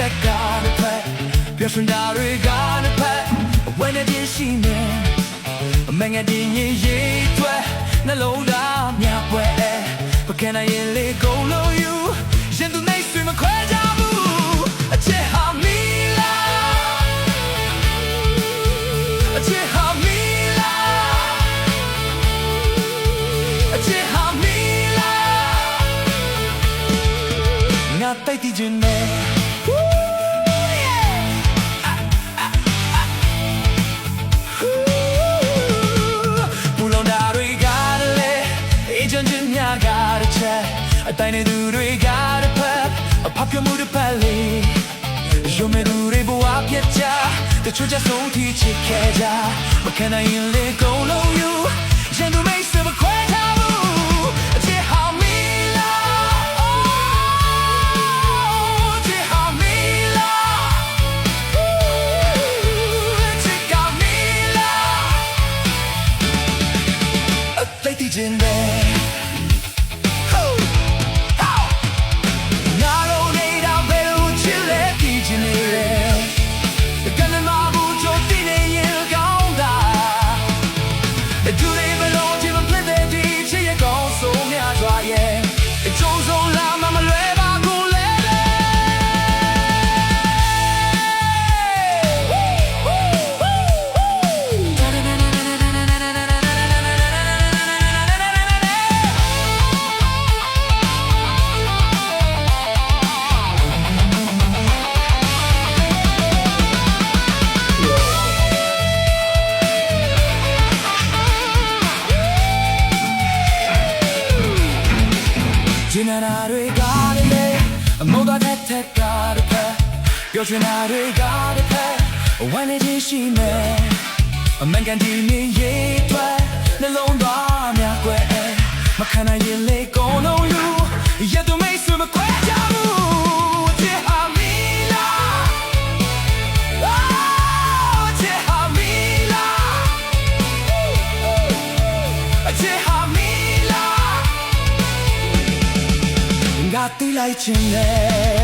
က်ကတစ်ဖက်ပျော်ရွှင်တာတွေကတစ်ဖက်ဝမ်းနဲ့ပြည့်ရှိနေမငယ်တင်ရင်ရေးထွက်နှလုံးသားမြပွဲပကံနိုင်ရင်လေကုန်လို့ယူရင်သူနေဆွေမခွဲကြဘူးအချစ်ဟာမီလာအချစ်ဟာမီလာအချစ်ဟာမီလာငါတိုက်တည်ခြင်းနဲ့အတိုင်းနဲ့သူတွေကတစ်ဖက်အဖေပြမှုတစ်ဖက်လေးရုံးမဲ့သူတွေဘဝပြတ်ကြတချို့ကြဆုံးထိချစ်ခဲ့ကြမခံနိုင်ရင်လေကုန်လုံးယူရင်သူမိတ်ဆွေမခွဲထားဘူးအချစ်ဟာမီလာအချစ်ဟာမီလာအချစ်ဟာမီလာအသိတည်ခြင်းနဲ့ကျင်နာတွေကလည်းအမောသားတဲ့ထက်ကတစ်ဖက်ပျော်ရွှင်တာတွေကတစ်ဖက်ဝမ်းနေခြင်းရှိနေအမှန်ကန်ဒီနေ့ရေးထွက်နှလုံးသားများကွယ်မခံနိုင်ရင်လေကုန်လုံးယူရတူမိတ်ဆွေမခွဲကြဘူးအချစ်ဟာမီလာအချစ်ဟာမီလာအချစ်ဟာမီလာငါတီးလိုက်ခြင်းနဲ့